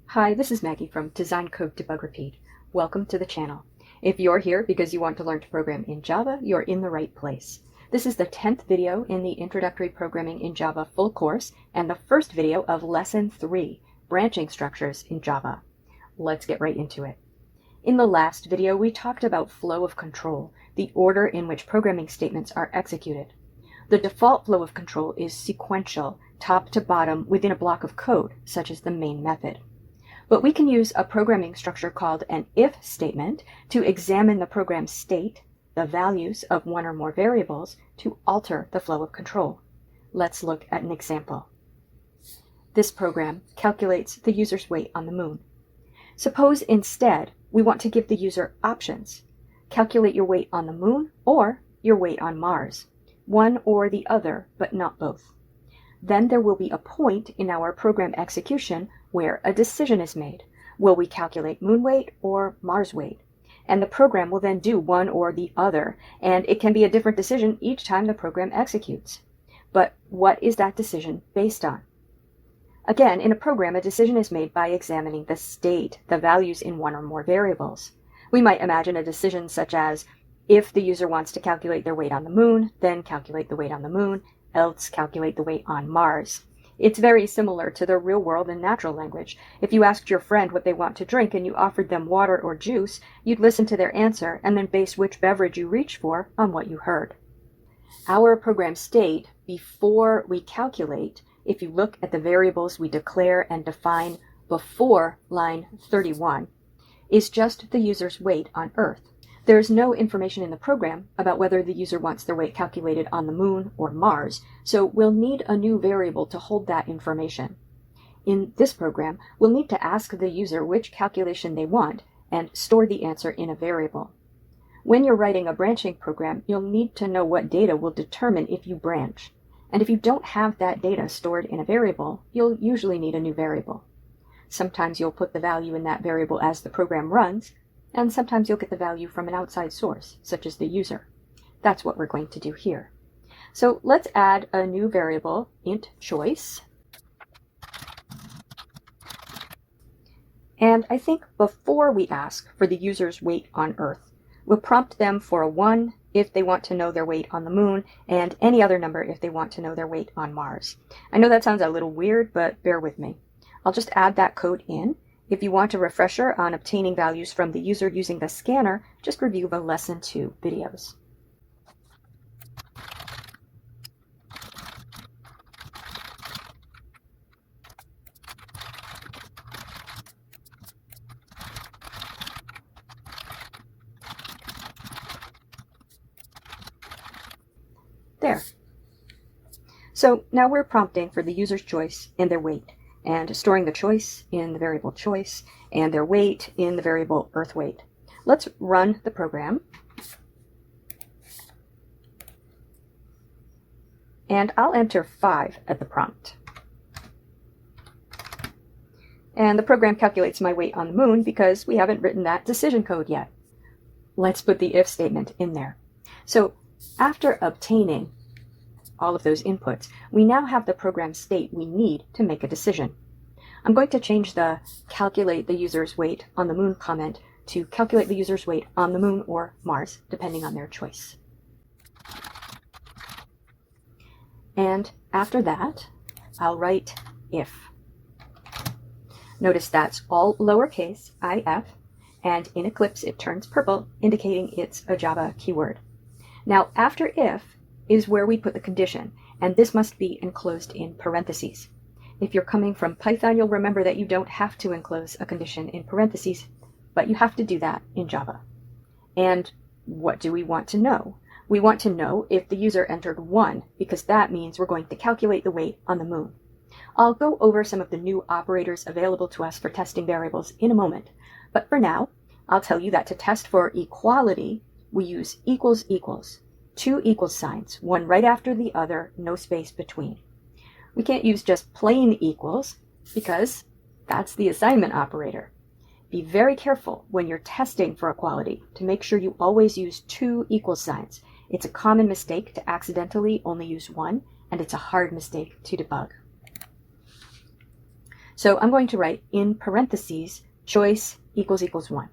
Hi, this is Maggie from Design Code Debug Repeat. Welcome to the channel. If you're here because you want to learn to program in Java, you're in the right place. This is the 10th video in the Introductory Programming in Java full course and the first video of Lesson 3, Branching Structures in Java. Let's get right into it. In the last video, we talked about flow of control, the order in which programming statements are executed. The default flow of control is sequential, top to bottom within a block of code, such as the main method. But we can use a programming structure called an if statement to examine the program state, the values of one or more variables, to alter the flow of control. Let's look at an example. This program calculates the user's weight on the moon. Suppose instead we want to give the user options. Calculate your weight on the moon or your weight on Mars. One or the other, but not both. Then there will be a point in our program execution where a decision is made. Will we calculate moon weight or Mars weight? And the program will then do one or the other, and it can be a different decision each time the program executes. But what is that decision based on? Again, in a program, a decision is made by examining the state, the values in one or more variables. We might imagine a decision such as, if the user wants to calculate their weight on the moon, then calculate the weight on the moon, else calculate the weight on Mars. It's very similar to the real world and natural language. If you asked your friend what they want to drink and you offered them water or juice, you'd listen to their answer and then base which beverage you reach for on what you heard. Our program state, before we calculate, if you look at the variables we declare and define before line 31, is just the user's weight on Earth. There's no information in the program about whether the user wants their weight calculated on the moon or Mars, so we'll need a new variable to hold that information. In this program, we'll need to ask the user which calculation they want and store the answer in a variable. When you're writing a branching program, you'll need to know what data will determine if you branch. And if you don't have that data stored in a variable, you'll usually need a new variable. Sometimes you'll put the value in that variable as the program runs, and sometimes you'll get the value from an outside source, such as the user. That's what we're going to do here. So let's add a new variable, int choice. And I think before we ask for the user's weight on Earth, we'll prompt them for a 1 if they want to know their weight on the moon, and any other number if they want to know their weight on Mars. I know that sounds a little weird, but bear with me. I'll just add that code in. If you want a refresher on obtaining values from the user using the scanner, just review the Lesson 2 videos. There. So now we're prompting for the user's choice and their weight, and storing the choice in the variable choice, and their weight in the variable Earth weight. Let's run the program. And I'll enter 5 at the prompt. And the program calculates my weight on the moon because we haven't written that decision code yet. Let's put the if statement in there. So after obtaining all of those inputs, we now have the program state we need to make a decision. I'm going to change the calculate the user's weight on the moon comment to calculate the user's weight on the moon or Mars, depending on their choice. And after that, I'll write if. Notice that's all lowercase if, and in Eclipse it turns purple, indicating it's a Java keyword. Now after if is where we put the condition, and this must be enclosed in parentheses. If you're coming from Python, you'll remember that you don't have to enclose a condition in parentheses, but you have to do that in Java. And what do we want to know? We want to know if the user entered 1, because that means we're going to calculate the weight on the moon. I'll go over some of the new operators available to us for testing variables in a moment, but for now, I'll tell you that to test for equality, we use equals equals. 2 equals signs, one right after the other, no space between. We can't use just plain equals because that's the assignment operator. Be very careful when you're testing for equality to make sure you always use 2 equal signs. It's a common mistake to accidentally only use one, and it's a hard mistake to debug. So I'm going to write in parentheses, choice equals 1.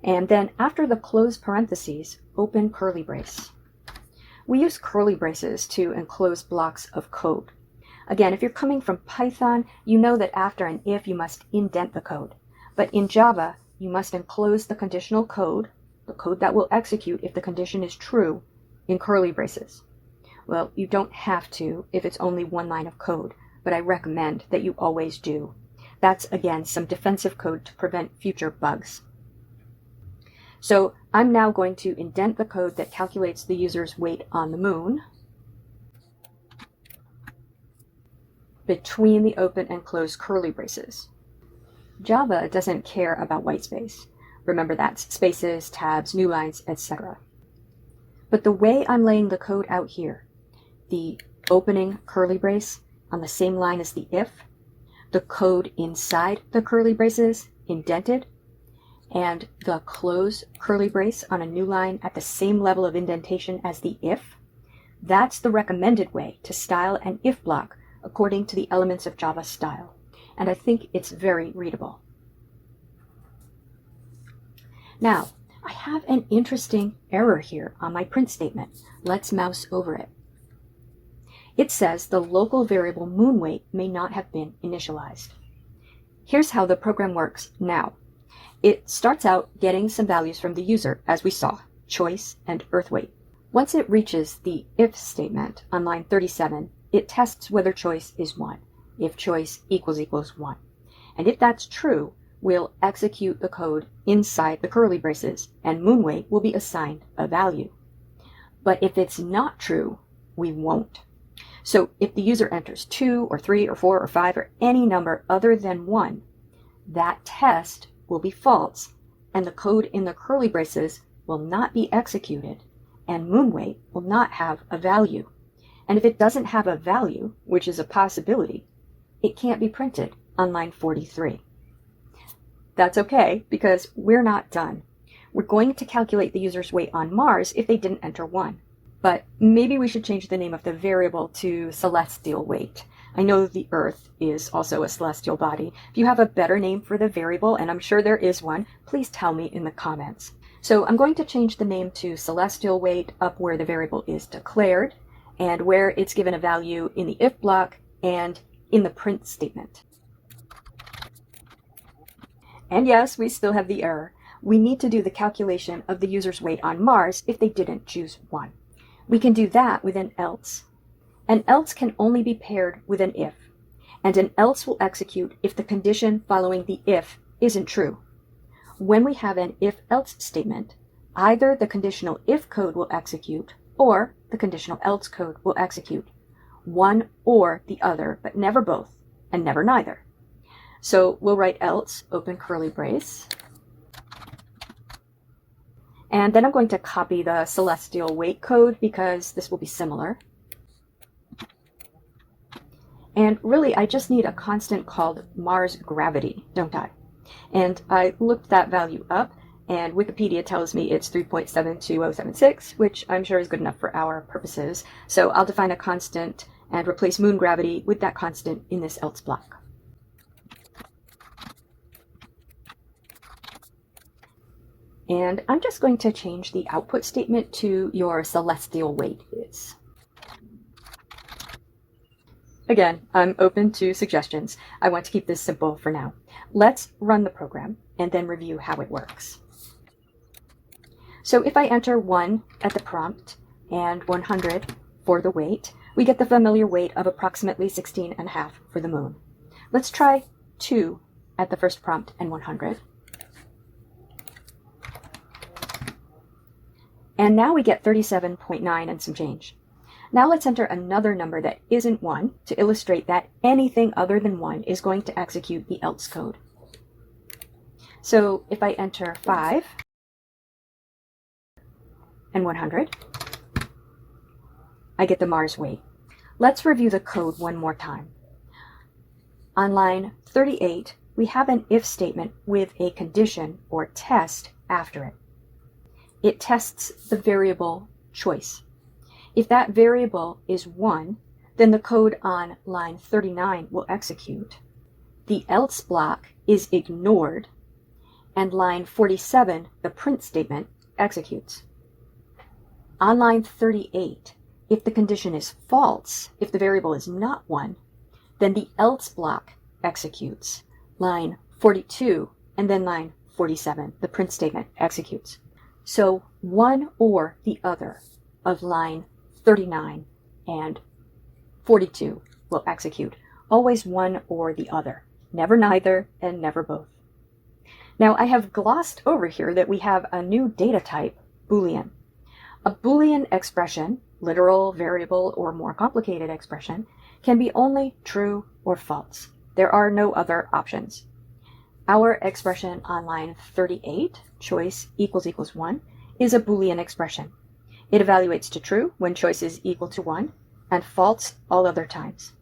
And then after the close parentheses, open curly brace. We use curly braces to enclose blocks of code. Again, if you're coming from Python, you know that after an if, you must indent the code. But in Java, you must enclose the conditional code, the code that will execute if the condition is true, in curly braces. Well, you don't have to if it's only one line of code, but I recommend that you always do. That's, again, some defensive code to prevent future bugs. So I'm now going to indent the code that calculates the user's weight on the moon between the open and closed curly braces. Java doesn't care about whitespace. Remember, that's spaces, tabs, new lines, etc. But the way I'm laying the code out here, the opening curly brace on the same line as the if, the code inside the curly braces indented, and the close curly brace on a new line at the same level of indentation as the if, that's the recommended way to style an if block according to the elements of Java style. And I think it's very readable. Now, I have an interesting error here on my print statement. Let's mouse over it. It says the local variable moon weight may not have been initialized. Here's how the program works now. It starts out getting some values from the user, as we saw, choice and earth weight. Once it reaches the if statement on line 37, it tests whether choice is 1, if choice equals 1. And if that's true, we'll execute the code inside the curly braces, and moon weight will be assigned a value. But if it's not true, we won't. So if the user enters 2 or 3 or 4 or 5 or any number other than 1, that test will be false, and the code in the curly braces will not be executed, and moon weight will not have a value. And if it doesn't have a value, which is a possibility, it can't be printed on line 43. That's okay, because we're not done. We're going to calculate the user's weight on Mars if they didn't enter 1. But maybe we should change the name of the variable to celestial weight. I know the Earth is also a celestial body. If you have a better name for the variable, and I'm sure there is one, please tell me in the comments. So I'm going to change the name to celestial weight up where the variable is declared, and where it's given a value in the if block and in the print statement. And yes, we still have the error. We need to do the calculation of the user's weight on Mars if they didn't choose 1. We can do that with an else. An else can only be paired with an if, and an else will execute if the condition following the if isn't true. When we have an if-else statement, either the conditional if code will execute or the conditional else code will execute. One or the other, but never both, and never neither. So we'll write else, open curly brace, and then I'm going to copy the celestial weight code because this will be similar. And really, I just need a constant called Mars gravity, don't I? And I looked that value up, and Wikipedia tells me it's 3.72076, which I'm sure is good enough for our purposes. So I'll define a constant and replace moon gravity with that constant in this else block. And I'm just going to change the output statement to your celestial weight is. Again, I'm open to suggestions. I want to keep this simple for now. Let's run the program and then review how it works. So if I enter 1 at the prompt and 100 for the weight, we get the familiar weight of approximately 16.5 for the moon. Let's try 2 at the first prompt and 100. And now we get 37.9 and some change. Now let's enter another number that isn't 1 to illustrate that anything other than 1 is going to execute the else code. So if I enter 5 and 100, I get the Mars weight. Let's review the code one more time. On line 38, we have an if statement with a condition or test after it. It tests the variable choice. If that variable is 1, then the code on line 39 will execute. The else block is ignored, and line 47, the print statement, executes. On line 38, if the condition is false, if the variable is not 1, then the else block executes. Line 42 and then line 47, the print statement, executes. So one or the other of line 39 and 42 will execute. Always one or the other. Never neither and never both. Now I have glossed over here that we have a new data type, Boolean. A Boolean expression, literal, variable, or more complicated expression, can be only true or false. There are no other options. Our expression on line 38, choice equals 1, is a Boolean expression. It evaluates to true when choice is equal to 1, and false all other times.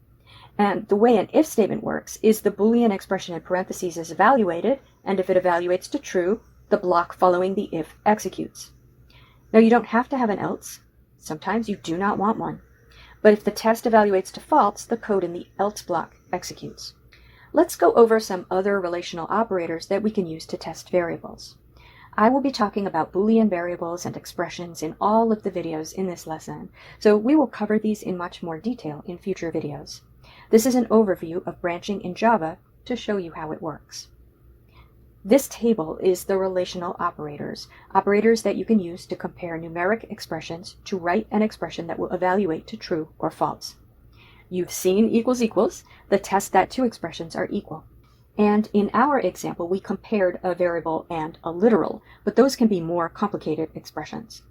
And the way an if statement works is the Boolean expression in parentheses is evaluated, and if it evaluates to true, the block following the if executes. Now you don't have to have an else. Sometimes you do not want one. But if the test evaluates to false, the code in the else block executes. Let's go over some other relational operators that we can use to test variables. I will be talking about Boolean variables and expressions in all of the videos in this lesson, so we will cover these in much more detail in future videos. This is an overview of branching in Java to show you how it works. This table is the relational operators, operators that you can use to compare numeric expressions to write an expression that will evaluate to true or false. You've seen equals equals, the test that two expressions are equal. And in our example, we compared a variable and a literal, but those can be more complicated expressions.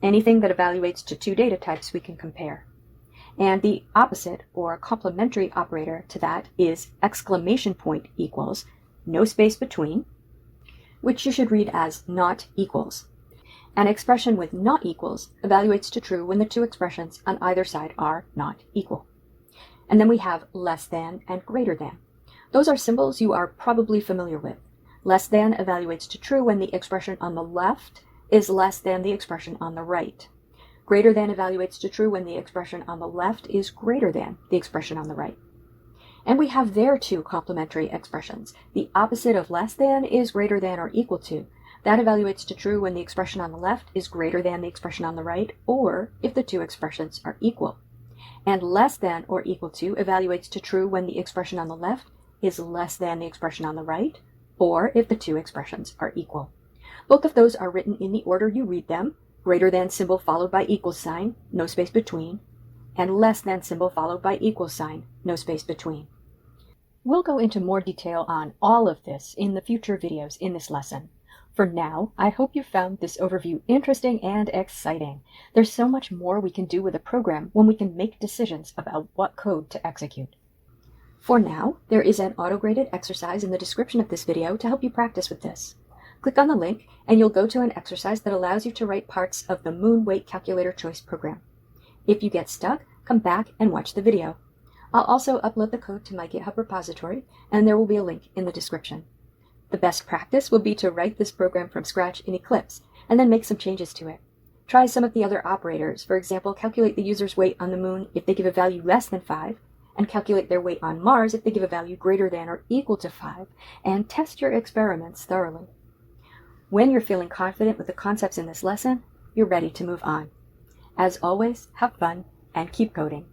Anything that evaluates to two data types we can compare. And the opposite or complementary operator to that is exclamation point equals, no space between, which you should read as not equals. An expression with not equals evaluates to true when the two expressions on either side are not equal. And then we have less than and greater than. Those are symbols you are probably familiar with. Less than evaluates to true when the expression on the left is less than the expression on the right. Greater than evaluates to true when the expression on the left is greater than the expression on the right. And we have their two complementary expressions. The opposite of less than is greater than or equal to. That evaluates to true when the expression on the left is greater than the expression on the right, or if the two expressions are equal. And less than or equal to evaluates to true when the expression on the left is less than the expression on the right, or if the two expressions are equal. Both of those are written in the order you read them, greater than symbol followed by equals sign, no space between, and less than symbol followed by equals sign, no space between. We'll go into more detail on all of this in the future videos in this lesson. For now, I hope you found this overview interesting and exciting. There's so much more we can do with a program when we can make decisions about what code to execute. For now, there is an auto-graded exercise in the description of this video to help you practice with this. Click on the link and you'll go to an exercise that allows you to write parts of the Moon Weight Calculator Choice program. If you get stuck, come back and watch the video. I'll also upload the code to my GitHub repository, and there will be a link in the description. The best practice will be to write this program from scratch in Eclipse, and then make some changes to it. Try some of the other operators. For example, calculate the user's weight on the moon if they give a value less than 5, and calculate their weight on Mars if they give a value greater than or equal to 5, and test your experiments thoroughly. When you're feeling confident with the concepts in this lesson, you're ready to move on. As always, have fun and keep coding.